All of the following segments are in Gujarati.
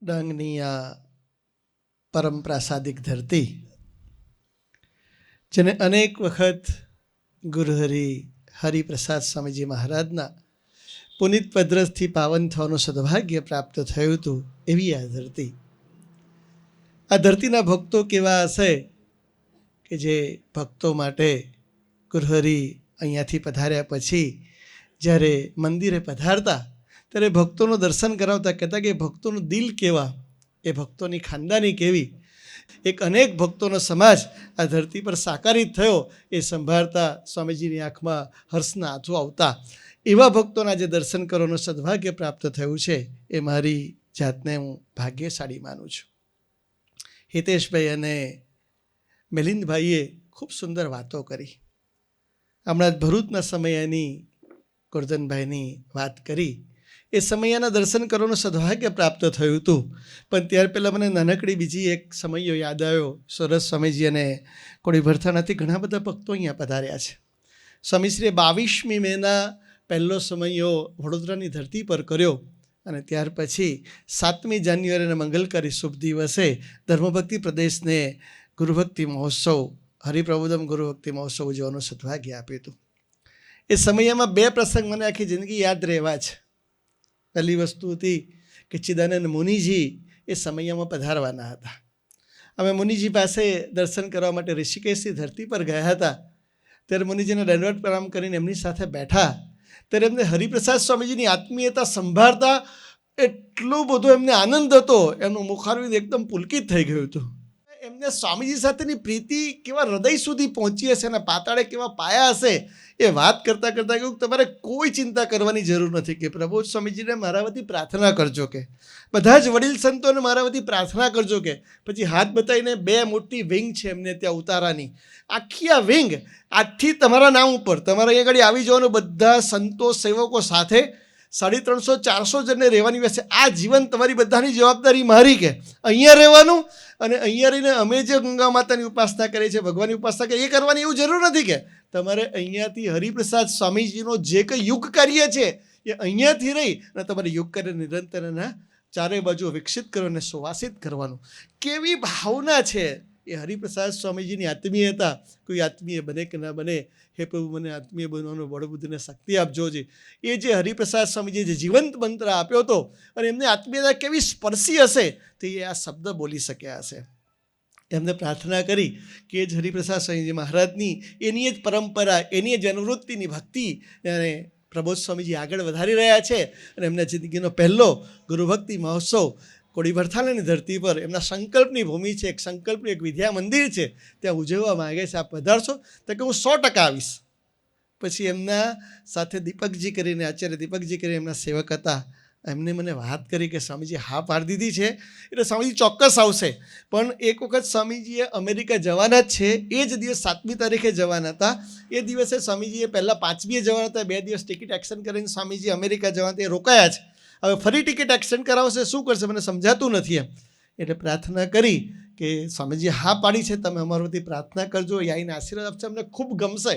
ડાંગની આ પરમ પ્રાસાદિક ધરતી, જેને અનેક વખત ગુરુહરિ હરિપ્રસાદ સ્વામીજી મહારાજના પુનિત પદ્રસથી પાવન થવાનું સદભાગ્ય પ્રાપ્ત થયું હતું, એવી આ ધરતી. આ ધરતીના ભક્તો કેવા હશે કે જે ભક્તો માટે ગુરુહરિ અહીંયાથી પધાર્યા પછી જ્યારે મંદિરે પધારતા ત્યારે ભક્તોનું દર્શન કરાવતા, કહેતા કે ભક્તોનું દિલ કેવા, એ ભક્તોની ખાનદાની કેવી. એક અનેક ભક્તોનો સમાજ આ ધરતી પર સાકારિત થયો, એ સંભાળતા સ્વામીજીની આંખમાં હર્ષના આંસુ આવતા. એવા ભક્તોના જે દર્શન કરવાનું સદભાગ્ય પ્રાપ્ત થયું છે, એ મારી જાતને હું ભાગ્યશાળી માનું છું. હિતેશભાઈ અને મિલિંદભાઈએ ખૂબ સુંદર વાતો કરી. હમણાં જ ભરૂચના સમયની ગોરધનભાઈની વાત કરી. એ સમયના દર્શન કરવાનું સદભાગ્ય પ્રાપ્ત થયું હતું. પણ ત્યાર પહેલાં મને નાનકડી બીજી એક સમયો યાદ આવ્યો. સરસ સ્વામીજી અને કોળી ભરથાણાથી ઘણા બધા ભક્તો અહીંયા પધાર્યા છે. સ્વામીશ્રીએ 22મી મેના પહેલો સમયો વડોદરાની ધરતી પર કર્યો અને ત્યાર પછી 7મી જાન્યુઆરીના મંગલકારી શુભ દિવસે ધર્મભક્તિ પ્રદેશને ગુરુભક્તિ મહોત્સવ, હરિપ્રબોધમ ગુરુભક્તિ મહોત્સવ ઉજવવાનું સદભાગ્ય આપ્યું હતું. એ સમયમાં 2 પ્રસંગ મને આખી જિંદગી યાદ રહેવા છે. પહેલી વસ્તુ હતી કે ચિદાનંદ મુનિજી એ સમયમાં પધારવાના હતા. અમે મુનિજી પાસે દર્શન કરવા માટે ઋષિકેશની ધરતી પર ગયા હતા. ત્યારે મુનિજીને દંડવત પ્રણામ કરીને એમની સાથે બેઠા ત્યારે એમને હરિપ્રસાદ સ્વામીજીની આત્મીયતા સંભાળતા એટલો બધો એમને આનંદ હતો, એમનું મુખારવિંદ એકદમ પુલકિત થઈ ગયું હતું. એમને સ્વામીજી સાથેની પ્રીતિ કેવા હૃદય સુધી પહોંચી હશે અને પાતાળે કેવા પાયા હશે, એ વાત કરતાં કરતાં કહ્યું તમારે કોઈ ચિંતા કરવાની જરૂર નથી કે પ્રભુ સ્વામીજીને મારા વતી પ્રાર્થના કરજો, કે બધા જ વડીલ સંતોને મારા વતી પ્રાર્થના કરજો. કે પછી હાથ બતાવીને 2 મોટી વિંગ છે એમને ત્યાં ઉતારાની, આખી આ વિંગ આજથી તમારા નામ ઉપર તમારે અહીંયા આગળ આવી જવાનું, બધા સંતો સેવકો સાથે 350-400 જણને રહેવાની વ્યવસ્થા. આ જીવન તમારી બધાની જવાબદારી મારી, કે અહીંયા રહેવાનું અને અહીંયા રહીને અમે જે ગંગા માતાની ઉપાસના કરીએ છીએ, ભગવાનની ઉપાસના કરીએ, એ કરવાની એવું જરૂર નથી. કે તમારે અહીંયાથી હરિપ્રસાદ સ્વામીજીનો જે કંઈ યુગ કાર્ય છે એ અહીંયાથી રહી અને તમારે યુગ કાર્ય નિરંતર એના ચારે બાજુ વિકસિત કરો અને સુવાસિત કરવાનું. કેવી ભાવના છે એ હરિપ્રસાદ સ્વામીજીની આત્મીયતા. કોઈ આત્મીય બને કે ના બને, હે પ્રભુ મને આત્મીય બનવાનું બળ બુદ્ધિને શક્તિ આપજો. છે એ જે હરિપ્રસાદ સ્વામીજીએ જે જીવંત મંત્ર આપ્યો હતો અને એમની આત્મીયતા કેવી સ્પર્શી હશે તે એ આ શબ્દ બોલી શક્યા હશે. એમને પ્રાર્થના કરી કે જ હરિપ્રસાદ સ્વામીજી મહારાજની એની જ પરંપરા, એની જ અનુવૃત્તિની ભક્તિ અને પ્રબોધ સ્વામીજી આગળ વધારી રહ્યા છે અને એમના જિંદગીનો પહેલો ગુરુભક્તિ મહોત્સવ કોળી ભરથાણાની ધરતી પર એમના સંકલ્પની ભૂમિ છે, એક સંકલ્પનું એક વિદ્યા મંદિર છે, ત્યાં ઉજવવા માગે છે. આપ પધારશો તો કે હું 100% આવીશ. પછી એમના સાથે દીપકજી કરીને, આચાર્ય દીપકજી કરીને એમના સેવક હતા, એમને મને વાત કરી કે સ્વામીજી હા પાડી દીધી છે એટલે સ્વામીજી ચોક્કસ આવશે. પણ એક વખત સ્વામીજીએ અમેરિકા જવાના જ છે, એ જ દિવસ 7મી તારીખે જવાના હતા. એ દિવસે સ્વામીજીએ પહેલાં 5મીએ જવાના હતા, 2 દિવસ ટિકિટ એક્સટેન્ડ કરીને સ્વામીજી અમેરિકા જવાના તે રોકાયા છે. હવે ફરી ટિકિટ એક્સટેન્ડ કરાવશે, શું કરશે મને સમજાતું નથી એમ. એટલે પ્રાર્થના કરી કે સ્વામીજી હા પાડી છે, તમે અમારા વતી પ્રાર્થના કરજો, એ આવીને આશીર્વાદ આપશે, અમને ખૂબ ગમશે.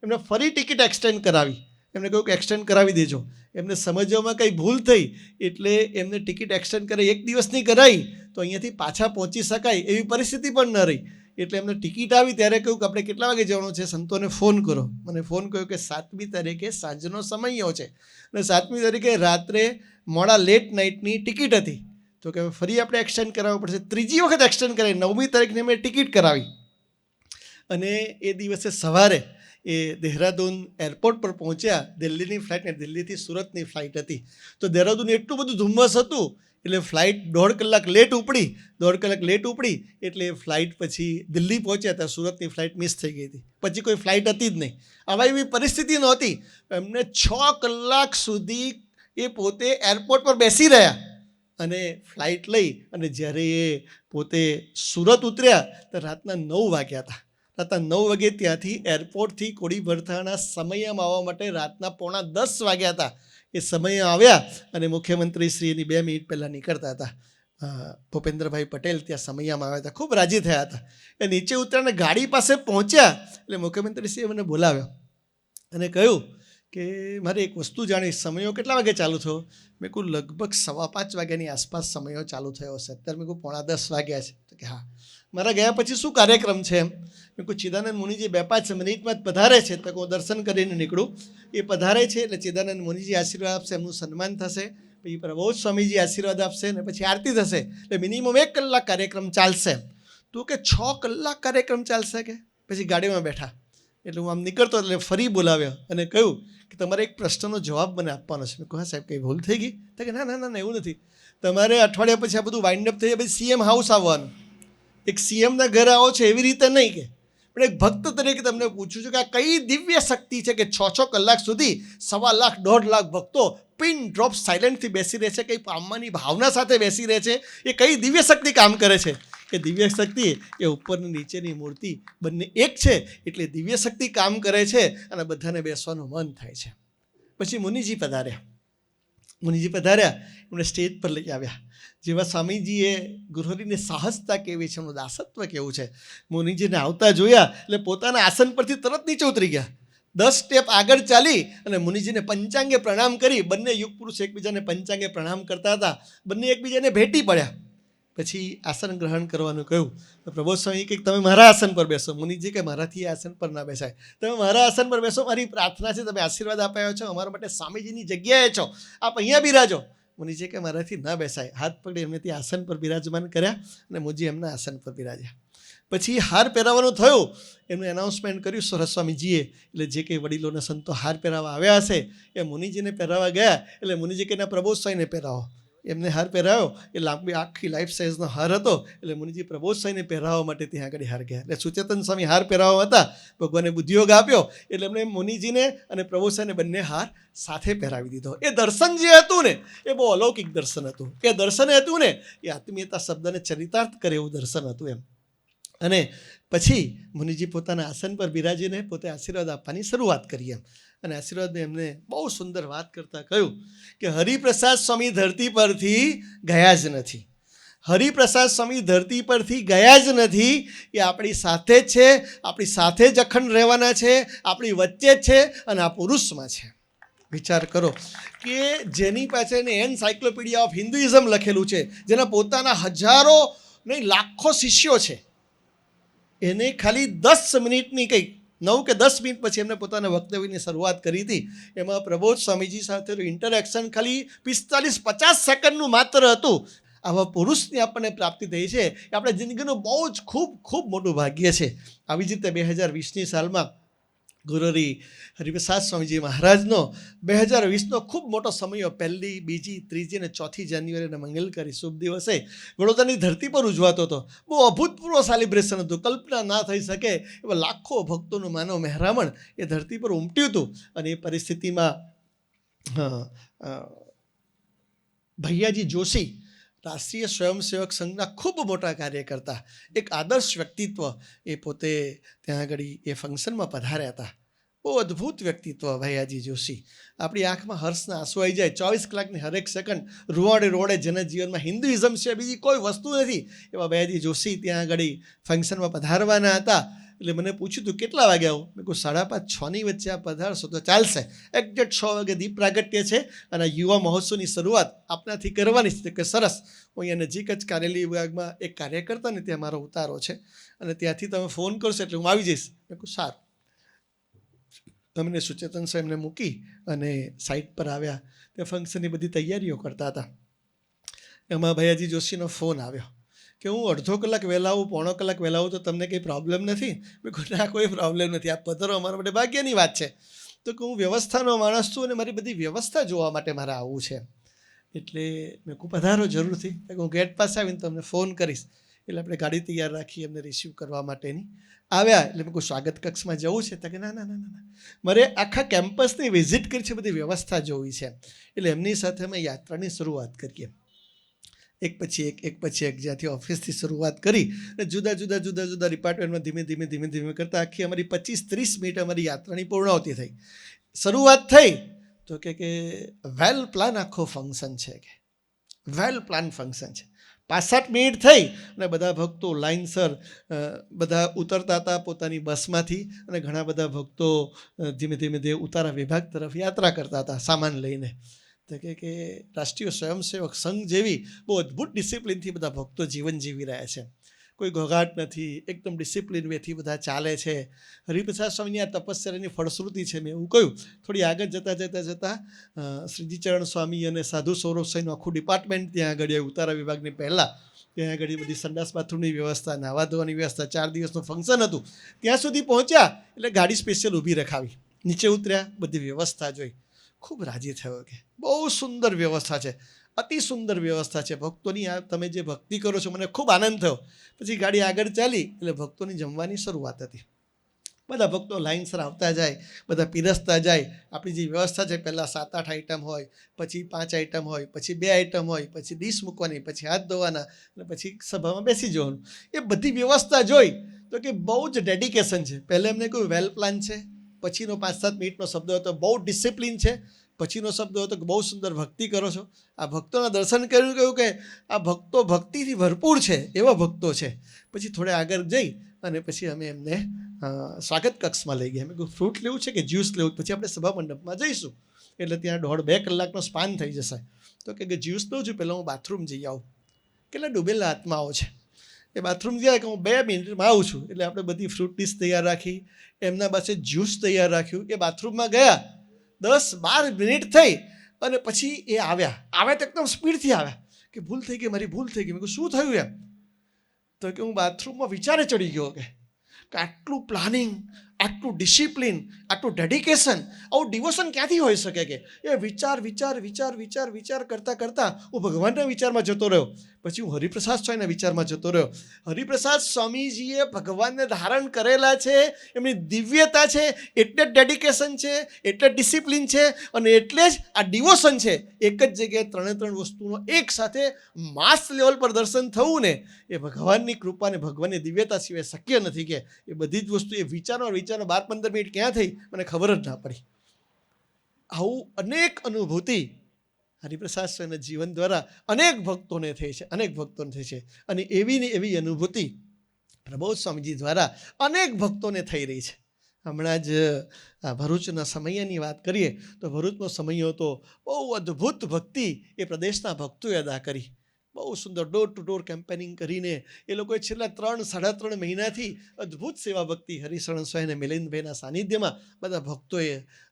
એમને ફરી ટિકિટ એક્સટેન્ડ કરાવી. એમને કહ્યું કે એક્સટેન્ડ કરાવી દેજો. એમને સમજવામાં કંઈ ભૂલ થઈ એટલે એમને ટિકિટ એક્સટેન્ડ કરે 1 દિવસની કરાવી તો અહીંયાથી પાછા પહોંચી શકાય એવી પરિસ્થિતિ પણ ન રહી. એટલે એમને ટિકિટ આવી ત્યારે કહ્યું કે આપણે કેટલા વાગે જવાનું છે, સંતોને ફોન કરો. મને ફોન કર્યો કે 7મી તારીખે સાંજનો સમયો છે અને 7મી તારીખે રાત્રે મોડા લેટ નાઇટની ટિકિટ હતી. તો કે ફરી આપણે એક્સટેન્ડ કરાવવું પડશે. 3જી વખત એક્સટેન્ડ કરાવી. 9મી તારીખની મેં ટિકિટ કરાવી અને એ દિવસે સવારે એ દહેરાદૂન એરપોર્ટ પર પહોંચ્યા. દિલ્હીની ફ્લાઇટ ને દિલ્હીથી સુરતની ફ્લાઇટ હતી. તો દહેરાદૂન એટલું બધું ધુમ્મસ હતું એટલે ફ્લાઇટ 1.5 કલાક લેટ ઉપડી. 1.5 કલાક લેટ ઉપડી એટલે ફ્લાઇટ પછી દિલ્હી પહોંચ્યા ત્યાં સુરતની ફ્લાઇટ મિસ થઈ ગઈ હતી. પછી કોઈ ફ્લાઇટ હતી જ નહીં. આવા એવી પરિસ્થિતિ નહોતી. એમને 6 કલાક સુધી એ પોતે એરપોર્ટ પર બેસી રહ્યા અને ફ્લાઇટ લઈ અને જ્યારે એ પોતે સુરત ઉતર્યા તો રાતના 9 વાગ્યા હતા. રાતના 9 વાગે ત્યાંથી એરપોર્ટથી કોળી ભરથાણા સમયમાં આવવા માટે રાતના 9:45 વાગ્યા હતા. એ સમયે આવ્યા અને મુખ્યમંત્રી શ્રી એની 2 મિનિટ પહેલાં નીકળતા હતા. ભૂપેન્દ્રભાઈ પટેલ ત્યાં સમયમાં આવ્યા હતા, ખૂબ રાજી થયા હતા. એ નીચે ઉતર્યા અને ગાડી પાસે પહોંચ્યા એટલે મુખ્યમંત્રીશ્રીએ મને બોલાવ્યો અને કહ્યું કે મારે એક વસ્તુ જાણી, સમયો કેટલા વાગે ચાલુ થયો? મેં કહું લગભગ 5:15 વાગ્યાની આસપાસ સમયો ચાલુ થયો હશે. અત્યારે મેં કહું 9:45 વાગ્યા છે. તો કે હા. મારા ગયા પછી શું કાર્યક્રમ છે એમ? મેં કહું ચિદાનંદ મુનિજી 2-5 મિનિટમાં જ પધારે છે. તો હું દર્શન કરીને નીકળું. એ પધારે છે એટલે ચિદાનંદ મુનિજી આશીર્વાદ આપશે, એમનું સન્માન થશે, પછી પ્રબોધ સ્વામીજી આશીર્વાદ આપશે અને પછી આરતી થશે. એટલે મિનિમમ 1 કલાક કાર્યક્રમ ચાલશે. તો કે 6 કલાક કાર્યક્રમ ચાલશે કે? પછી ગાડીમાં બેઠા એટલે હું આમ નીકળતો એટલે ફરી બોલાવ્યો અને કહ્યું કે તમારે એક પ્રશ્નનો જવાબ મને આપવાનો છે. મેં કહું હા સાહેબ, કંઈ ભૂલ થઈ ગઈ? તો કે ના ના ના એવું નથી, તમારે અઠવાડિયા પછી આ બધું વાઇન્ડ અપ થઈ જાય પછી સીએમ હાઉસ આવવાનું. એક સીએમના ઘરે આવો છો એવી રીતે નહીં કે, પણ એક ભક્ત તરીકે તમને પૂછું છું કે આ કઈ દિવ્ય શક્તિ છે કે 6 કલાક સુધી 1.25 લાખ 1.5 લાખ ભક્તો પિન ડ્રોપ સાયલેન્ટથી બેસી રહે છે, કંઈ પામવાની ભાવના સાથે બેસી રહે છે. એ કઈ દિવ્ય શક્તિ કામ કરે છે? એ દિવ્ય શક્તિ એ ઉપરની નીચેની મૂર્તિ બંને એક છે, એટલે દિવ્ય શક્તિ કામ કરે છે અને બધાને બેસવાનું મન થાય છે. પછી મુનિજી પધાર્યા, એમને સ્ટેજ પર લઈ આવ્યા. જેવા સ્વામીજીએ ગુરુહરિને સાહસતા કેવી છે, એમનું દાસત્વ કેવું છે. મુનિજીને આવતા જોયા એટલે પોતાના આસન પરથી તરત નીચે ઉતરી ગયા. 10 સ્ટેપ આગળ ચાલી અને મુનિજીને પંચાંગે પ્રણામ કરી. બંને યુગ પુરુષ એકબીજાને પંચાંગે પ્રણામ કરતા હતા. બંને એકબીજાને ભેટી પડ્યા. પછી આસન ગ્રહણ કરવાનું કહ્યું. તો પ્રબોધ સ્વામી કે તમે મારા આસન પર બેસો. મુનિજી કે મારાથી આસન પર ના બેસાય, તમે મારા આસન પર બેસો, મારી પ્રાર્થના છે, તમે આશીર્વાદ આપ્યા છો, અમારા માટે સ્વામીજીની જગ્યાએ છો, આપ અહીંયા બિરાજો. મુનિજી કે મારાથી ના બેસાય. હાથ પકડી એમને ત્યાં આસન પર બિરાજમાન કર્યા અને મુજી એમના આસન પર બિરાજ્યા. પછી હાર પહેરાવવાનું થયું. એમનું એનાઉન્સમેન્ટ કર્યું સરસ્વામીજીએ. એટલે જે કંઈ વડીલોના સંતો હાર પહેરાવવા આવ્યા હશે એ મુનિજીને પહેરાવવા ગયા. એટલે મુનિજી કે પ્રબોધ સ્વામીને પહેરાવો. એમને હાર પહેરાવ્યો. એ લાંબી આખી લાઈફ સાઇઝનો હાર હતો. એટલે મુનિજી પ્રબોધ સ્વામીને પહેરાવવા માટે ત્યાં આગળ હાર ગયા. એટલે સુચેતન સ્વામી હાર પહેરાવવા હતા. ભગવાને બુદ્ધિયોગ આપ્યો એટલે એમણે મુનિજીને અને પ્રબોધ સ્વામીને બંને હાર સાથે પહેરાવી દીધો. એ દર્શન જે હતું ને એ બહુ અલૌકિક દર્શન હતું. એ દર્શન હતું ને એ આત્મીયતા શબ્દને ચરિતાર્થ કરે એવું દર્શન હતું એમ. અને પછી મુનિજી પોતાના આસન પર બિરાજીને પોતે આશીર્વાદ આપવાની શરૂઆત કરી એમ. અને આશીર્વાદને એમને બહુ સુંદર વાત કરતાં કહ્યું કે હરિપ્રસાદ સ્વામી ધરતી પરથી ગયા જ નથી. હરિપ્રસાદ સ્વામી ધરતી પરથી ગયા જ નથી. એ આપણી સાથે જ છે, આપણી સાથે જ અખંડ રહેવાના છે, આપણી વચ્ચે જ છે અને આ પુરુષમાં છે. વિચાર કરો કે જેની પાસે એનસાયક્લોપીડિયા ઓફ હિન્દુઇઝમ લખેલું છે, જેના પોતાના હજારો નહીં લાખો શિષ્યો છે, એને ખાલી 10 મિનિટની કંઈક 9 કે 10 મિનિટ પછી એમને પોતાના વક્તવ્યની શરૂઆત કરી હતી. એમાં પ્રબોધ સ્વામીજી સાથેનું ઇન્ટરેક્શન ખાલી 45-50 સેકન્ડનું માત્ર હતું. આવા પુરુષની આપણને પ્રાપ્તિ થઈ છે એ આપણા જિંદગીનું બહુ જ ખૂબ મોટું ભાગ્ય છે. આવી જ રીતે 2020ની સાલમાં ગુરુહરિ હરિપ્રસાદ સ્વામીજી મહારાજનો 2020નો ખૂબ મોટો સમયો 1, 2, 3 અને 4 જાન્યુઆરીના મંગલકારી શુભ દિવસે વડોદરાની ધરતી પર ઉજવાતો હતો. બહુ અભૂતપૂર્વ સેલિબ્રેશન હતું. કલ્પના ના થઈ શકે એવા લાખો ભક્તોનું માનવ મહેરામણ એ ધરતી પર ઉમટ્યું હતું. અને એ પરિસ્થિતિમાં ભૈયાજી જોશી રાષ્ટ્રીય સ્વયંસેવક સંઘના ખૂબ મોટા કાર્યકર્તા, એક આદર્શ વ્યક્તિત્વ, એ પોતે ત્યાં આગળ એ ફંક્શનમાં પધાર્યા હતા. બહુ અદ્ભુત વ્યક્તિત્વ ભૈયાજી જોશી. આપણી આંખમાં હર્ષના આંસુ આવી જાય. 24 કલાકની હરેક સેકન્ડ રૂવાડે રોડે જેના જીવનમાં હિન્દુઇઝમ છે બીજી કોઈ વસ્તુ નથી એવા ભૈયાજી જોશી ત્યાં આગળ ફંક્શનમાં પધારવાના હતા. એટલે મને પૂછ્યું હતું કેટલા વાગે આવું? મેં કહું 5:30-6ની વચ્ચે આ પધારશો તો ચાલશે. એક્ઝેક્ટ 6 વાગે દીપ પ્રાગટ્ય છે અને યુવા મહોત્સવની શરૂઆત આપનાથી કરવાની છે. કે સરસ, હું અહીંયા નજીક જ કારેલી વિભાગમાં એક કાર્યકર્તા ને ત્યાં મારો ઉતારો છે અને ત્યાંથી તમે ફોન કરશો એટલે હું આવી જઈશ. મેં કહું સારું. અમને સુચેતન સાહેબને મૂકી અને સાઇટ પર આવ્યા. ત્યાં ફંક્શનની બધી તૈયારીઓ કરતા હતા. એમાં ભૈયાજી જોશીનો ફોન આવ્યો કે હું અડધો કલાક વહેલા આવું, 1.25 કલાક વહેલા આવું તો તમને કંઈ પ્રોબ્લેમ નથી? મેં કહું ના, કોઈ પ્રોબ્લેમ નથી, આપ પધારો, અમારા માટે ભાગ્યની વાત છે. તો કે હું વ્યવસ્થાનો માણસ છું અને મારી બધી વ્યવસ્થા જોવા માટે મારે આવવું છે. એટલે મેં કહું પધારો જરૂરથી. હું ગેટ પાસે આવીને તમને ફોન કરીશ. એટલે આપણે ગાડી તૈયાર રાખી એમને રિસીવ કરવા માટેની આવ્યા. એટલે મેં કહું સ્વાગત કક્ષમાં જવું છે? તો કે ના ના ના ના, મારે આખા કેમ્પસની વિઝિટ કરી છે, બધી વ્યવસ્થા જોવી છે. એટલે એમની સાથે અમે યાત્રાની શરૂઆત કરીએ. એક પછી એક જ્યાંથી ઓફિસથી શરૂઆત કરી અને જુદા જુદા ડિપાર્ટમેન્ટમાં ધીમે કરતાં આખી અમારી 25-30 મિનિટ અમારી યાત્રાની પૂર્ણાવતી થઈ. શરૂઆત થઈ તો કે વેલ પ્લાન આખો ફંક્શન છે, કે વેલ પ્લાન ફંક્શન છે. 5-7 મિનિટ થઈ અને બધા ભક્તો લાઇનસર બધા ઉતરતા હતા પોતાની બસમાંથી, અને ઘણા બધા ભક્તો ધીમે ધીમે ધીમે ઉતારા વિભાગ તરફ યાત્રા કરતા હતા સામાન લઈને. તો કે રાષ્ટ્રીય સ્વયંસેવક સંઘ જેવી બહુ અદ્ભુત ડિસિપ્લિનથી બધા ભક્તો જીવન જીવી રહ્યા છે. કોઈ ઘોઘાટ નથી, એકદમ ડિસિપ્લિન વેથી બધા ચાલે છે. હરિપ્રસાદ સ્વામીની આ તપસ્યાની ફળશ્રુતિ છે. મેં એવું કહ્યું, થોડી આગળ જતાં શ્રીજી ચરણ સ્વામી અને સાધુ સૌરભ સાઈનું આખું ડિપાર્ટમેન્ટ ત્યાં આગળ ઉતારા વિભાગની પહેલાં ત્યાં આગળ બધી સંડાસ બાથરૂમની વ્યવસ્થા, નાહવા ધોવાની વ્યવસ્થા, 4 દિવસનું ફંક્શન હતું. ત્યાં સુધી પહોંચ્યા એટલે ગાડી સ્પેશિયલ ઊભી રખાવી, નીચે ઉતર્યા, બધી વ્યવસ્થા જોઈ, ખૂબ રાજી થયો કે બહુ સુંદર વ્યવસ્થા છે, અતિ સુંદર વ્યવસ્થા છે ભક્તોની. આ તમે જે ભક્તિ કરો છો મને ખૂબ આનંદ થયો. પછી ગાડી આગળ ચાલી એટલે ભક્તોની જમવાની શરૂઆત હતી. બધા ભક્તો લાઇનસર આવતા જાય, બધા પીરસતા જાય. આપણી જે વ્યવસ્થા છે, પહેલાં 7-8 આઈટમ હોય, પછી 5 આઈટમ હોય, પછી 2 આઈટમ હોય, પછી ડીશ મૂકવાની, પછી હાથ ધોવાના, અને પછી સભામાં બેસી જવાનું. એ બધી વ્યવસ્થા જોઈ તો કે બહુ જ ડેડિકેશન છે. પહેલાં એમને કહ્યું વેલ પ્લાન છે, પછીનો 5-7 મિનિટનો શબ્દ હતો બહુ ડિસિપ્લિન છે, પછીનો શબ્દ હતો કે બહુ સુંદર ભક્તિ કરો છો. આ ભક્તોના દર્શન કર્યું, કહ્યું કે આ ભક્તો ભક્તિથી ભરપૂર છે, એવા ભક્તો છે. પછી થોડે આગળ જઈ અને પછી અમે એમને સ્વાગત કક્ષમાં લઈ ગયા. મેં કહ્યું ફ્રૂટ લેવું છે કે જ્યુસ લેવું, પછી આપણે સભા મંડપમાં જઈશું એટલે ત્યાં 1.5-2 કલાકનો સ્પાન થઈ જશે. તો કે જ્યુસ લઉં છું, પહેલાં હું બાથરૂમ જઈ આવું. કેટલા ડૂબેલા આત્માઓ છે. એ બાથરૂમ જાય કે હું 2 મિનિટમાં આવું છું. એટલે આપણે બધી ફ્રૂટ ડીશ તૈયાર રાખી, એમના પાસે જ્યુસ તૈયાર રાખ્યું. એ બાથરૂમમાં ગયા, 10-12 મિનિટ થઈ અને પછી એ આવ્યા તો એકદમ સ્પીડથી આવ્યા કે ભૂલ થઈ ગઈ, મારી ભૂલ થઈ ગઈ. મેં કહ્યું શું થયું એમ? તો કે હું બાથરૂમમાં વિચારે ચડી ગયો કે આટલું પ્લાનિંગ, આટલું ડિસિપ્લિન, આટલું ડેડિકેશન, આવું ડિવોશન ક્યાંથી હોઈ શકે? કે એ વિચાર કરતાં હું ભગવાનના વિચારમાં જતો રહ્યો. પછી હું હરિપ્રસાદ સ્વામીના વિચારમાં જતો રહ્યો. હરિપ્રસાદ સ્વામીજીએ ભગવાનને ધારણ કરેલા છે, એમની દિવ્યતા છે, એટલે જ ડેડિકેશન છે, એટલે જ ડિસિપ્લિન છે, અને એટલે જ આ ડિવોશન છે. એક જ જગ્યાએ 3 વસ્તુનો એક સાથે માસ લેવલ પર દર્શન થવું ને, એ ભગવાનની કૃપા ને ભગવાનની દિવ્યતા સિવાય શક્ય નથી. કે એ બધી જ વસ્તુ એ વિચારો 12-15 મિનિટ ક્યાં થઈ મને ખબર જ ના પડી. આવું અનેક અનુભૂતિ હરિપ્રસાદ સ્વામીના જીવન દ્વારા અનેક ભક્તોને થઈ છે, અને એવી ને એવી અનુભૂતિ પ્રબોધ સ્વામીજી દ્વારા અનેક ભક્તોને થઈ રહી છે. હમણાં જ ભરૂચના સમયની વાત કરીએ તો ભરૂચનો સમયો તો બહુ અદ્ભુત ભક્તિ એ પ્રદેશના ભક્તોએ અદા કરી. બહુ સુંદર ડોર ટુ ડોર કેમ્પેનિંગ કરીને એ લોકોએ છેલ્લા 3-3.5 મહિનાથી અદ્ભુત સેવા ભક્તિ હરિશરણ સ્વામી અને મિલિંદભાઈના સાનિધ્યમાં બધા ભક્તોએ,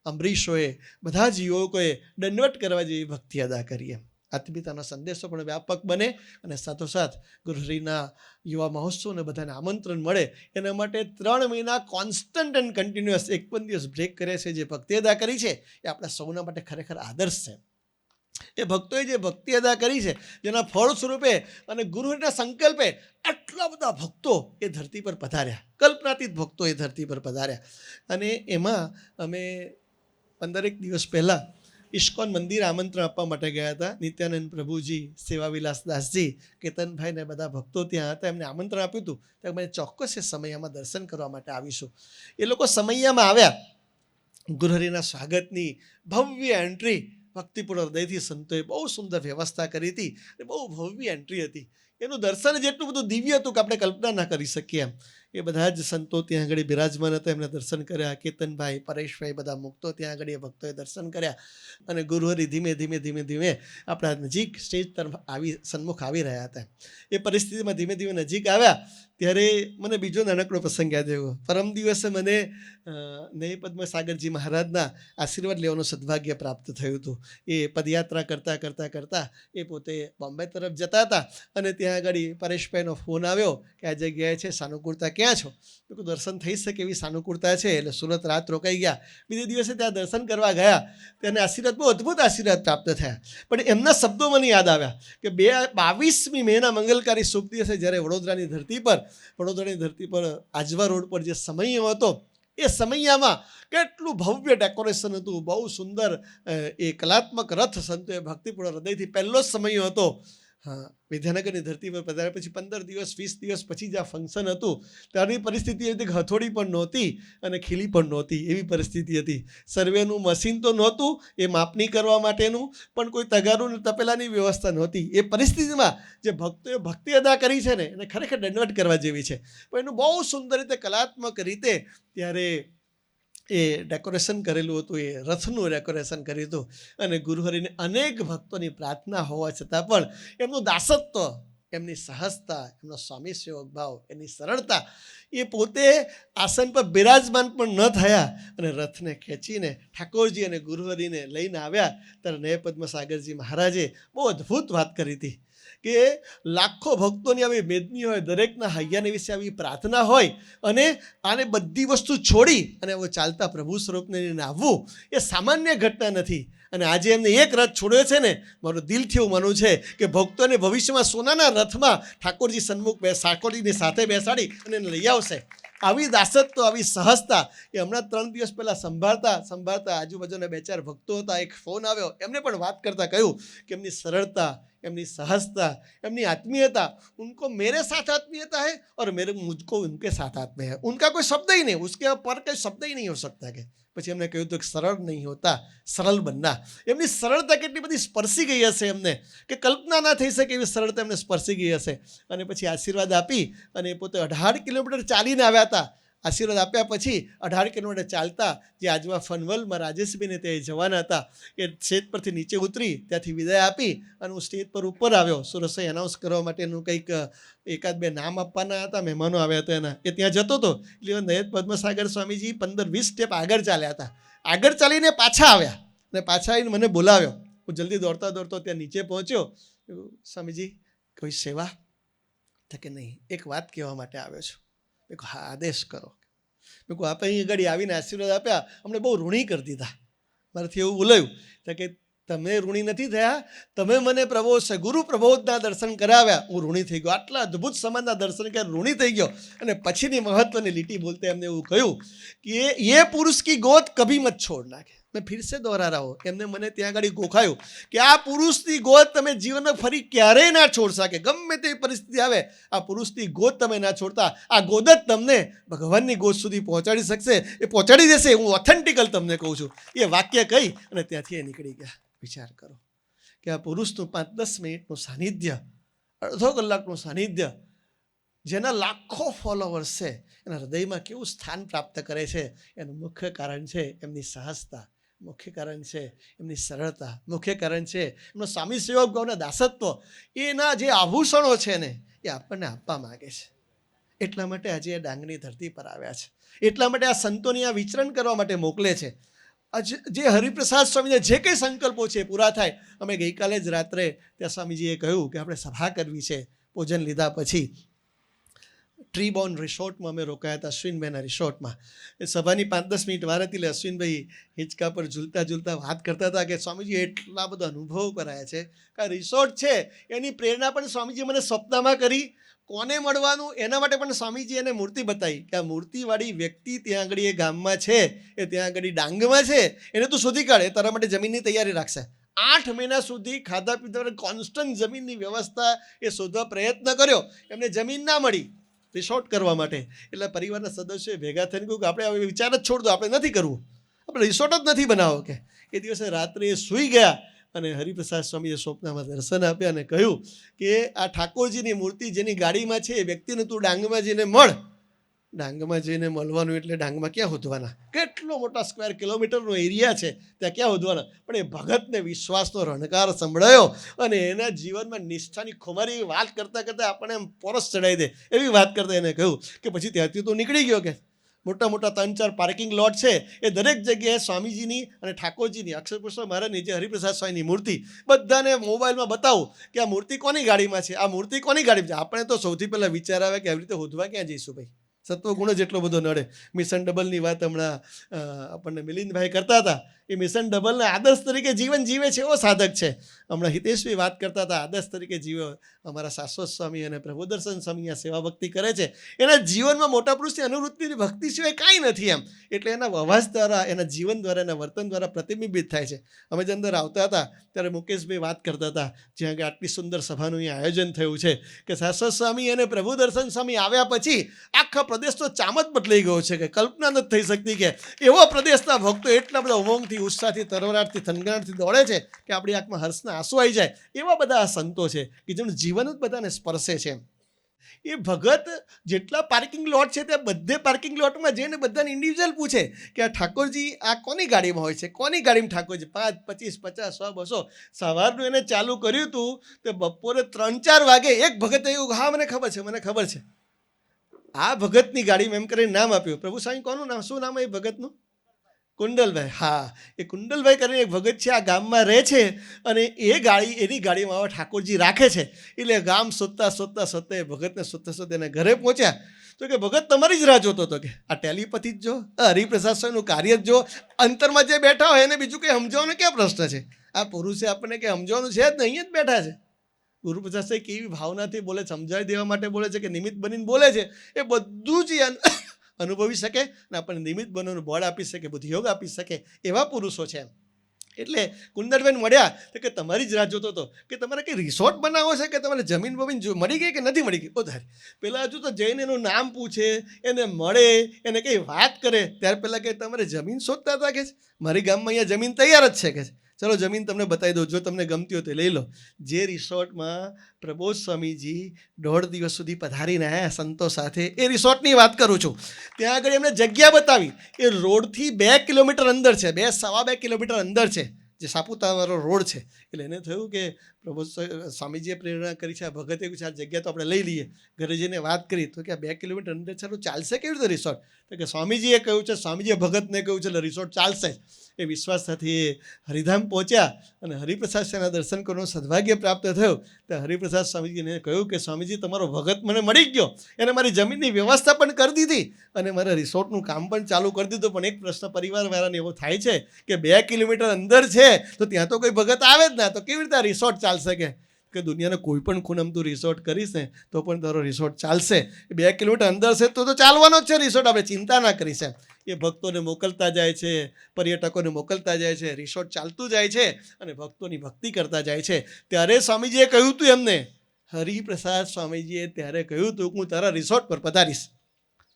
અંબરીશોએ, બધા જ યુવકોએ દંડવટ કરવા જેવી ભક્તિ અદા કરી. આત્મીયતાનો સંદેશો પણ વ્યાપક બને અને સાથોસાથ ગુરુહરિના યુવા મહોત્સવને બધાને આમંત્રણ મળે, એના માટે 3 મહિના કોન્સ્ટન્ટ એન્ડ કન્ટિન્યુઅસ 1 પણ દિવસ બ્રેક કરે છે જે ભક્તિ અદા કરી છે, એ આપણા સૌના માટે ખરેખર આદર્શ છે. એ ભક્તોએ જે ભક્તિ અદા કરી છે, જેના ફળ સ્વરૂપે અને ગુરુના સંકલ્પે આટલા બધા ભક્તો એ ધરતી પર પધાર્યા, કલ્પનાતીત ભક્તો એ ધરતી પર પધાર્યા. અને એમાં અમે 15 દિવસ પહેલાં ઇસ્કોન મંદિર આમંત્રણ આપવા માટે ગયા હતા. નિત્યાનંદ પ્રભુજી, સેવાવિલાસ દાસજી, કેતનભાઈ ને બધા ભક્તો ત્યાં હતા. એમને આમંત્રણ આપ્યું હતું કે અમે ચોક્કસ એ સમયમાં દર્શન કરવા માટે આવીશું. એ લોકો સમયમાં આવ્યા. ગુરુહરિના સ્વાગતની ભવ્ય એન્ટ્રી ભક્તિપૂર્ણ હૃદયથી સંતોએ બહુ સુંદર વ્યવસ્થા કરી હતી. બહુ ભવ્ય એન્ટ્રી હતી. એનું દર્શન જ એટલું બધું દિવ્ય હતું કે આપણે કલ્પના ના કરી શકીએ એમ. એ બધા જ સંતો ત્યાં આગળ બિરાજમાન હતા, એમને દર્શન કર્યા. કેતનભાઈ, પરેશભાઈ, બધા મુક્તો ત્યાં આગળ એ ભક્તોએ દર્શન કર્યા. અને ગુરુહરિ ધીમે ધીમે આપણા નજીક સ્ટેજ તરફ સન્મુખ આવી રહ્યા હતા. એ પરિસ્થિતિમાં ધીમે ધીમે નજીક આવ્યા ત્યારે મને બીજો નાનકડો પ્રસંગ યાદ આવ્યો. પરમ દિવસે મને નેહ પદ્મસાગરજી મહારાજના આશીર્વાદ લેવાનું સદભાગ્ય પ્રાપ્ત થયું હતું. એ પદયાત્રા કરતાં એ પોતે બોમ્બે તરફ જતા હતા અને ત્યાં આગળ પરેશભાઈનો ફોન આવ્યો કે આ જગ્યાએ છે, સાનુકૂળતા ક્યાં છો? તો દર્શન થઈ શકે એવી સાનુકૂળતા છે. એટલે સુરત રાત રોકાઈ ગયા. બીજે દિવસે ત્યાં દર્શન કરવા ગયા. તેને આશીર્વાદ, બહુ અદ્ભુત આશીર્વાદ પ્રાપ્ત થયા. પણ એમના શબ્દો મને યાદ આવ્યા કે 22મી મેના મંગલકારી શુભ દિવસે જ્યારે વડોદરાની ધરતી પર આજવા રોડ પર જે સમય હતો, એ સમયમાં કેટલું ભવ્ય ડેકોરેશન હતું, બહુ સુંદર એ કલાત્મક રથ સંતોએ ભક્તિપૂર્ણ હૃદયથી પહેલો જ સમય હતો. હા, વિદ્યાનગરની ધરતી પર પધાર્યા પછી 15 દિવસ 20 દિવસ પછી જ આ ફંક્શન હતું ત્યારની પરિસ્થિતિ એવી હતી કે હથોડી પણ નહોતી અને ખીલી પણ નહોતી, એવી પરિસ્થિતિ હતી. સર્વેનું મશીન તો નહોતું એ માપણી કરવા માટેનું, પણ કોઈ તગારું ને તપેલાની વ્યવસ્થા નહોતી. એ પરિસ્થિતિમાં જે ભક્તોએ ભક્તિ અદા કરી છે ને એને ખરેખર દંડવટ કરવા જેવી છે. પણ એનું બહુ સુંદર રીતે કલાત્મક રીતે ત્યારે એ ડેકોરેશન કરેલું હતું, એ રથનું ડેકોરેશન કર્યું હતું. અને ગુરુહરિને અનેક ભક્તોની પ્રાર્થના હોવા છતાં પણ એમનું દાસત્વ, એમની સહજતા, એમનો સ્વામી સેવક ભાવ, એની સરળતા, એ પોતે આસન પર બિરાજમાન પણ ન થયા અને રથને ખેંચીને ઠાકોરજી અને ગુરુહરિને લઈને આવ્યા. ત્યારે નય પદ્મસાગરજી મહારાજે બહુ અદ્ભુત વાત કરી હતી કે લાખો ભક્તોની આવી મેદની હોય, દરેકના હૈયાને વિશે આવી પ્રાર્થના હોય અને આને બધી વસ્તુ છોડી અને હવે ચાલતા પ્રભુ સ્વરૂપને આવવું એ સામાન્ય ઘટના નથી. અને આજે એમને એક રથ છોડ્યો છે ને, મારું દિલથી એવું માનવું છે કે ભક્તોને ભવિષ્યમાં સોનાના રથમાં ઠાકોરજી સન્મુખ ઠાકોરજીની સાથે બેસાડી અને એને લઈ આવશે. આવી દાસત્વ, આવી સહજતા એ હમણાં 3 દિવસ પહેલાં સંભાળતા આજુબાજુના 2-4 ભક્તો હતા. એક ફોન આવ્યો, એમને પણ વાત કરતાં કહ્યું કે એમની સરળતા, એમની सहजता, एमनी आत्मीयता, उनको मेरे साथ आत्मीयता है और मेरे मुझको उनके साथ आत्मीय है. उनका कोई शब्द ही नहीं, उसके पर कोई शब्द ही नहीं हो सकता. के પછી એમને કહ્યું તો સરળ નહીં હોતા, સરળ બનના. એમની સરળતા કેટલી બધી સ્પર્શી ગઈ હશે એમને કે કલ્પના ના થઈ શકે એવી સરળતા એમને સ્પર્શી ગઈ હશે. અને પછી આશીર્વાદ આપી અને પોતે 18 કિલોમીટર ચાલીને આવ્યા હતા. આશીર્વાદ આપ્યા પછી 18 કિલોમીટર ચાલતા જે આજમાં ફનવલમાં રાજેશભાઈને ત્યાં જવાના હતા એ સ્ટેજ પરથી નીચે ઉતરી ત્યાંથી વિદાય આપી અને હું સ્ટેજ પર ઉપર આવ્યો. સુરસઈ એનાઉન્સ કરવા માટેનું કંઈક 1-2 નામ આપવાના હતા, મહેમાનો આવ્યા હતા એના, એ ત્યાં જતો હતો. એટલે નય પદ્મસાગર સ્વામીજી 15-20 સ્ટેપ આગળ ચાલ્યા હતા. આગળ ચાલીને પાછા આવ્યા અને પાછા આવીને મને બોલાવ્યો. હું જલ્દી દોડતા ત્યાં નીચે પહોંચ્યો. સ્વામીજી કોઈ સેવા? તો કે નહીં, એક વાત કહેવા માટે આવ્યો છું. મેં કહું હા, આદેશ કરો. મેં કહું આપણે અહીં આગળ આવીને આશીર્વાદ આપ્યા, અમને બહુ ઋણી કરી દીધા. મારાથી એવું બોલાયું તો કે તમે ઋણી નથી થયા, તમે મને પ્રબોધ ગુરુ પ્રબોધના દર્શન કરાવ્યા, હું ઋણી થઈ ગયો. આટલા અદ્ભુત સમાજના દર્શન કર્યા, ઋણી થઈ ગયો. અને પછીની મહત્વની લીટી બોલતે એમને એવું કહ્યું કે ये पुरुष की गोद कभी मत छोड़ना. કે મેં ફિર સે દોહરા રહા હો. એમને મને ત્યાં આગળ ગોખાયું કે આ પુરુષની ગોદ તમે જીવનમાં ફરી ક્યારેય ના છોડ શકે. ગમે તેવી પરિસ્થિતિ આવે આ પુરુષની ગોદ તમે ના છોડતા. આ ગોદ જ તમને ભગવાનની ગોદ સુધી પહોંચાડી શકશે, એ પહોંચાડી દેશે. હું ઓથેન્ટિકલ તમને કહું છું. એ વાક્ય કહી અને ત્યાંથી એ નીકળી ગયા. વિચાર કરો કે આ પુરુષનું 5-10 મિનિટનું સાનિધ્ય, અડધો કલાકનું સાનિધ્ય, જેના લાખો ફોલોવર્સ છે, એના હૃદયમાં કેવું સ્થાન પ્રાપ્ત કરે છે. એનું મુખ્ય કારણ છે એમની સહજતા, મુખ્ય કારણ છે એમની સરળતા, મુખ્ય કારણ છે એમનો સ્વામી સેવક ભાવના દાસત્વ. એના જે આભૂષણો છે ને એ આપણને આપવા માગે છે. એટલા માટે આજે એ ડાંગની ધરતી પર આવ્યા છે. એટલા માટે આ સંતોની આ વિચરણ કરવા માટે મોકલે છે. જે હરિપ્રસાદ સ્વામીને જે કંઈ સંકલ્પો છે પૂરા થાય. અમે ગઈકાલે જ રાત્રે ત્યાં સ્વામીજીએ કહ્યું કે આપણે સભા કરવી છે. ભોજન લીધા પછી ટ્રીબોર્ન રિસોર્ટમાં અમે રોકાયા હતા, અશ્વિનભાઈના રિસોર્ટમાં. એ સભાની 5-10 મિનિટ વાર હતી એટલે અશ્વિનભાઈ હિંચકા પર ઝૂલતા વાત કરતા હતા કે સ્વામીજી એટલા બધા અનુભવ કરાયા છે કે આ રિસોર્ટ છે એની પ્રેરણા પણ સ્વામીજી મને સ્વપ્નમાં કરી. કોને મળવાનું એના માટે પણ સ્વામીજી એને મૂર્તિ બતાવી કે આ મૂર્તિવાળી વ્યક્તિ ત્યાં આગળ એ ગામમાં છે, એ ત્યાં આગળ ડાંગમાં છે, એને તું શોધી કાઢ, એ તારા માટે જમીનની તૈયારી રાખશે. 8 મહિના સુધી ખાધા પીધા કોન્સ્ટન્ટ જમીનની વ્યવસ્થા એ શોધવા પ્રયત્ન કર્યો, એમને જમીન ના મળી રિસોર્ટ કરવા માટે. એટલે પરિવારના સદસ્યોએ ભેગા થઈને કહ્યું કે આપણે હવે વિચાર જ છોડ દો, આપણે નથી કરવું, આપણે રિસોર્ટ જ નથી બનાવો. કે એ દિવસે રાત્રે એ સૂઈ ગયા અને હરિપ્રસાદ સ્વામીએ સ્વપ્નમાં દર્શન આપ્યા અને કહ્યું કે આ ઠાકોરજીની મૂર્તિ જેની ગાડીમાં છે એ વ્યક્તિને તું ડાંગમાં જઈને મળ. ડાંગમાં જઈને મળવાનું એટલે ડાંગમાં ક્યાં શોધવાના? કેટલો મોટા સ્ક્વેર કિલોમીટરનો એરિયા છે, ત્યાં ક્યાં શોધવાના? પણ એ ભગતને વિશ્વાસનો રણકાર સંભળાયો અને એના જીવનમાં નિષ્ઠાની ખુમારી વાત કરતાં કરતાં આપણને એમ પોરસ ચડાવી દે એવી વાત કરતાં એને કહ્યું કે પછી ત્યાંથી તો નીકળી ગયો. કે મોટા 3-4 પાર્કિંગ લોટ છે, એ દરેક જગ્યાએ સ્વામીજીની અને ઠાકોરજીની, અક્ષરપુષ્પ મહારાજની જે હરિપ્રસાદ સ્વામીની મૂર્તિ બધાને મોબાઈલમાં બતાવું કે આ મૂર્તિ કોની ગાડીમાં છે, આ મૂર્તિ કોની ગાડીમાં છે. આપણે તો સૌથી પહેલાં વિચાર આવે કે આવી રીતે શોધવા ક્યાં જઈશું ભાઈ? સત્વગુણ જ એટલો બધો નડે. મિશન ડબલની વાત હમણાં આપણને મિલિંદભાઈ કરતા હતા. એ મિશન ડબલને આદર્શ તરીકે જીવન જીવે છે એવો સાધક છે. હમણાં હિતેશભાઈ વાત કરતા હતા, આદર્શ તરીકે જીવે અમારા શાશ્વત સ્વામી અને પ્રભુદર્શન સ્વામી આ સેવા ભક્તિ કરે છે. એના જીવનમાં મોટા પુરુષની અનુવૃત્તિની ભક્તિ સિવાય કાંઈ નથી એમ. એટલે એના અવાજ દ્વારા, એના જીવન દ્વારા, એના વર્તન દ્વારા પ્રતિબિંબિત થાય છે. અમે જે અંદર આવતા હતા ત્યારે મુકેશભાઈ વાત કરતા હતા, જ્યાં કે આટલી સુંદર સભાનું અહીં આયોજન થયું છે કે શાશ્વત સ્વામી અને પ્રભુદર્શન સ્વામી આવ્યા પછી આખા પ્રદેશનો ચામ જ બદલાઈ ગયો છે, કે કલ્પના નથી થઈ શકતી કે એવો પ્રદેશના ભક્તો એટલા બધા ઉમંગથી, ઉત્સાહથી, તરવરાટથી, થનગનાટથી દોડે છે કે આપણી આંખમાં હર્ષના આંસુ આવી જાય. એવા બધા આ સંતો છે કે જેમનું જીવન જ બધાને સ્પર્શે છે. એ ભગત જેટલા પાર્કિંગ લોટ છે ત્યાં બધે પાર્કિંગ લોટમાં જઈને બધાને ઇન્ડિવિજ્યુઅલ પૂછે કે આ ઠાકોરજી આ કોની ગાડીમાં હોય છે, કોની ગાડીમાં ઠાકોરજી 5, 25, 50, 100, 200. સવારનું એને ચાલુ કર્યું હતું તો બપોરે 3-4 વાગે એક ભગત એવું, હા મને ખબર છે, મને ખબર છે, આ ભગતની ગાડીમાં એમ કરીને નામ આપ્યું. પ્રભુ સ્વામી કોનું નામ, શું નામ એ ભગતનું? કુંડલભાઈ. હા, એ કુંડલભાઈ કરીને એક ભગત છે, આ ગામમાં રહે છે અને એની ગાડીમાં આવા ઠાકોરજી રાખે છે. એટલે ગામ શોધતા એ ભગતને શોધતા એને ઘરે પહોંચ્યા તો કે ભગત તમારી જ રાહ જોતો હતો, કે આ ટેલિપથી જ જો, હરિપ્રસાદ સ્વામીનું કાર્ય જ જો, અંતરમાં જે બેઠા હોય એને બીજું કંઈ સમજાવવાનો ક્યાં પ્રશ્ન છે? આ પુરુષે આપણને કંઈ સમજાવવાનું છે જ નહીં, અહીંયા જ બેઠા છે. ગુરુપ્રસાદ સાહેબ કેવી ભાવનાથી બોલે, સમજાવી દેવા માટે બોલે છે કે નિમિત્ત બનીને બોલે છે. એ બધું જ અનુભવી શકે અને આપણને નિમિત્ત બનવાનું બળ આપી શકે, બુદ્ધિયોગ આપી શકે એવા પુરુષો છે. એટલે કુંદરબેન મળ્યા તો કે તમારી જ રાહ જોતો હતો, કે તમારે કંઈ રિસોર્ટ બનાવવો છે, કે તમારે જમીન મળી ગઈ કે નથી મળી ગઈ? ઓધારે પહેલાં હજુ તો જઈને એનું નામ પૂછે, એને મળે, એને કંઈ વાત કરે ત્યાર પહેલાં કે તમારે જમીન શોધતા હતા કે મારી ગામમાં અહીંયા જમીન તૈયાર જ છે, કે ચલો જમીન તમને બતાવી દઉં, જો તમને ગમતી હોય તો લઈ લો. જે રિસોર્ટમાં પ્રબોધ સ્વામીજી 1.5 દિવસ સુધી પધારીને આવ્યા સંતો સાથે, એ રિસોર્ટની વાત કરું છું. ત્યાં આગળ એમને જગ્યા બતાવી, એ રોડથી 2 કિલોમીટર અંદર છે, 2-2.5 કિલોમીટર અંદર છે, જે સાપુતારાનો રોડ છે. એટલે એને થયું કે પ્રભુ સ્વામીજીએ પ્રેરણા કરી છે, આ ભગતે કહ્યું છે આ જગ્યા તો આપણે લઈ લઈએ. ઘરે જઈને વાત કરી તો કે આ 2 કિલોમીટર અંદર ચાલો ચાલશે કેવી રીતે રિસોર્ટ? તો કે સ્વામીજીએ કહ્યું છે, સ્વામીજીએ ભગતને કહ્યું છે એટલે રિસોર્ટ ચાલશે. એ વિશ્વાસ સાથે એ હરિધામ પહોંચ્યા અને હરિપ્રસાદ સ્વામીના દર્શન કરવાનું સદભાગ્ય પ્રાપ્ત થયું. તો હરિપ્રસાદ સ્વામીજીને કહ્યું કે સ્વામીજી તમારો ભગત મને મળી ગયો, એને મારી જમીનની વ્યવસ્થા પણ કરી દીધી અને મારા રિસોર્ટનું કામ પણ ચાલુ કરી દીધું. પણ એક પ્રશ્ન પરિવારવાળાને એવો થાય છે કે 2 કિલોમીટર અંદર છે તો ત્યાં તો કોઈ ભગત આવે જ ના, તો કેવી રીતે રિસોર્ટ ચાલશે? કે દુનિયાનો કોઈ પણ ખૂણમ તું રિસોર્ટ કરીશ ને તો પણ તારો રિસોર્ટ ચાલશે. 2 કિલોમીટર અંદર છે તો ચાલવાનો જ છે રિસોર્ટ, આપણે ચિંતા ના કરીશ એમ. એ ભક્તોને મોકલતા જાય છે, પર્યટકોને મોકલતા જાય છે, રિસોર્ટ ચાલતું જાય છે અને ભક્તોની ભક્તિ કરતા જાય છે. ત્યારે સ્વામીજીએ કહ્યું હતું એમને, હરિપ્રસાદ સ્વામીજીએ ત્યારે કહ્યું હતું હું તારા રિસોર્ટ પર પધારીશ,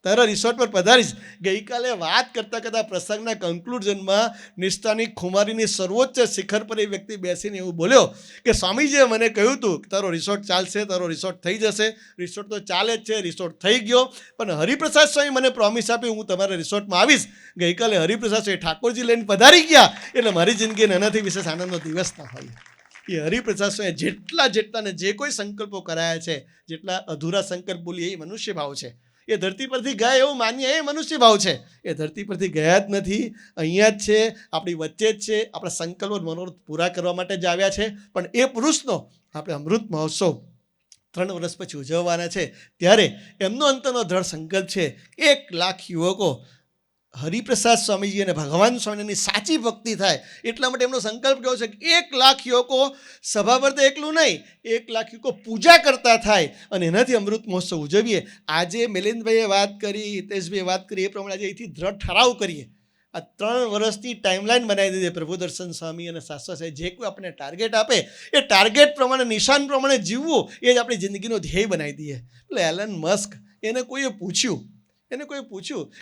તારા રિસોર્ટ પર પધારીશ. ગઈકાલે વાત કરતાં કરતાં પ્રસંગના કન્ક્લુઝનમાં નિષ્ઠાની ખુમારીની સર્વોચ્ચ શિખર પર એ વ્યક્તિ બેસીને એવું બોલ્યો કે સ્વામીજીએ મને કહ્યું હતું કે તારો રિસોર્ટ ચાલશે, તારો રિસોર્ટ થઈ જશે. રિસોર્ટ તો ચાલે જ છે, રિસોર્ટ થઈ ગયો, પણ હરિપ્રસાદ સ્વામી મને પ્રોમિસ આપી હું તમારા રિસોર્ટમાં આવીશ. ગઈકાલે હરિપ્રસાદ સ્વામી ઠાકોરજી લઈને પધારી ગયા એટલે મારી જિંદગીને એનાથી વિશેષ આનંદનો દિવસ ના હોય. એ હરિપ્રસાદ સ્વામી જેટલાને જે કોઈ સંકલ્પો કરાયા છે, જેટલા અધૂરા સંકલ્પ બોલીએ એ મનુષ્ય ભાવ છે. એ ધરતી પરથી ગયા એવું માનીએ એ મનુષ્ય ભાવ છે. એ ધરતી પરથી ગયા જ નથી, અહીંયા જ છે, આપણી વચ્ચે જ છે. આપણા સંકલ્પો મનોરથ પૂરા કરવા માટે જ આવ્યા છે. પણ એ પુરુષનો આપણે અમૃત મહોત્સવ 3 વર્ષ પછી ઉજવવાના છે. ત્યારે એમનો અંતરનો દ્રઢ સંકલ્પ છે 1 લાખ યુવકો હરિપ્રસાદ સ્વામીજી અને ભગવાન સ્વામીની સાચી ભક્તિ થાય એટલા માટે એમનો સંકલ્પ કેવો છે કે 1 લાખ યુવકો સભા પર તો એકલું નહીં, 1 લાખ યુવકો પૂજા કરતા થાય અને એનાથી અમૃત મહોત્સવ ઉજવીએ. આજે મિલિંદભાઈએ વાત કરી, હિતેશભાઈએ વાત કરી, એ પ્રમાણે આજે અહીંથી દ્રઢ ઠરાવ કરીએ. આ 3 વર્ષની ટાઈમલાઈન બનાવી દીધી. પ્રભુદર્શન સ્વામી અને શાશ્વત સાહેબ જે કોઈ આપણને ટાર્ગેટ આપે એ ટાર્ગેટ પ્રમાણે, નિશાન પ્રમાણે જીવવું એ જ આપણી જિંદગીનો ધ્યેય બનાવી દઈએ. એટલે એલન મસ્ક એને કોઈએ પૂછ્યું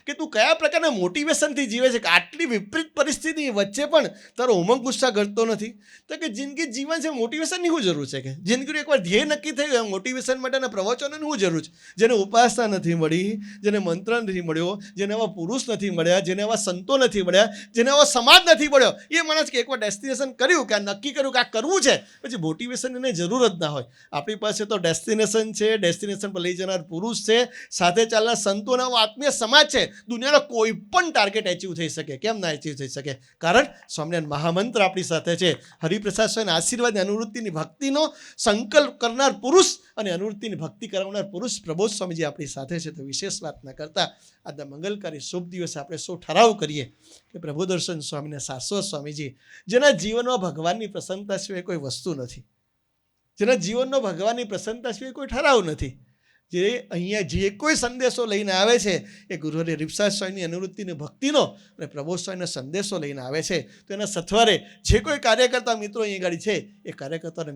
કે તું કયા પ્રકારના મોટિવેશનથી જીવે છે કે આટલી વિપરીત પરિસ્થિતિ વચ્ચે પણ તારો ઉમંગ ગુસ્સા કરતો નથી? તો કે જિંદગી જીવન છે, મોટિવેશનની શું જરૂર છે? કે જિંદગીનું એકવાર ધ્યેય નક્કી થયું, મોટિવેશન માટેના પ્રવચનોની શું જરૂર છે? જેને ઉપાસના નથી મળી, જેને મંત્ર નથી મળ્યો, જેને આવા પુરુષ નથી મળ્યા, જેને આવા સંતો નથી મળ્યા, જેને આવા સમાજ નથી મળ્યો, એ માણસ કે એકવાર ડેસ્ટિનેશન કર્યું કે આ નક્કી કર્યું કે આ કરવું છે, પછી મોટિવેશન એને જરૂર જ ના હોય. આપણી પાસે તો ડેસ્ટિનેશન છે, ડેસ્ટિનેશન પર લઈ જનાર પુરુષ છે, સાથે ચાલનાર સંતોના આત્મીય સમાજ છે, દુનિયાનો કોઈ પણ ટાર્ગેટ એચીવ થઈ શકે. કેમ ના એચીવ થઈ શકે? કારણ સ્વામિનારાયણ મહામંત્ર આપણી સાથે છે. હરિપ્રસાદ સ્વામીના આશીર્વાદ અનુવૃત્તિની ભક્તિનો સંકલ્પ કરનાર પુરુષ અને અનુવૃત્તિની ભક્તિ કરાવનાર પુરુષ પ્રબોધ સ્વામીજી આપણી સાથે છે. તો વિશેષ વાત ન કરતા આજના મંગલકારી શુભ દિવસે આપણે સૌ ઠરાવ કરીએ કે પ્રભુદર્શન સ્વામીના શાશ્વત સ્વામીજી, જેના જીવનમાં ભગવાનની પ્રસન્નતા સિવાય કોઈ વસ્તુ નથી, જેના જીવનનો ભગવાનની પ્રસન્નતા સિવાય કોઈ ઠરાવ નથી, જે અહીંયા જે કોઈ સંદેશો લઈને આવે છે એ ગુરુહરિ હરિપ્રસાદ સ્વામીની અનુવૃત્તિની ભક્તિનો અને પ્રબોધ સ્વામીનો સંદેશો લઈને આવે છે. તો એના સથવારે જે કોઈ કાર્યકર્તા મિત્રો અહીંયા આગળ છે એ કાર્યકર્તા અને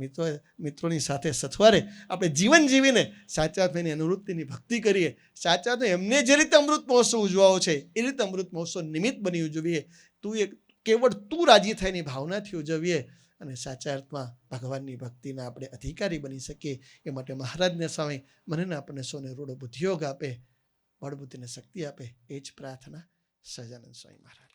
મિત્રોની સાથે સથવારે આપણે જીવન જીવીને સાચા અર્થની અનુવૃત્તિની ભક્તિ કરીએ. સાચા અર્થે એમને જે રીતે અમૃત મહોત્સવ ઉજવાવો છે એ રીતે અમૃત મહોત્સવ નિમિત્ત બની ઉજવીએ. કેવળ તું રાજી થઈની ભાવનાથી ઉજવીએ અને સાચા અર્થમાં ભગવાનની ભક્તિના આપણે અધિકારી બની શકીએ. એ માટે મહારાજને સ્વામી મને આપણને સૌને રૂઢ બુદ્ધિયોગ આપે, બળબુદ્ધિને શક્તિ આપે, એ જ પ્રાર્થના. સહજાનંદ સ્વામી મહારાજ.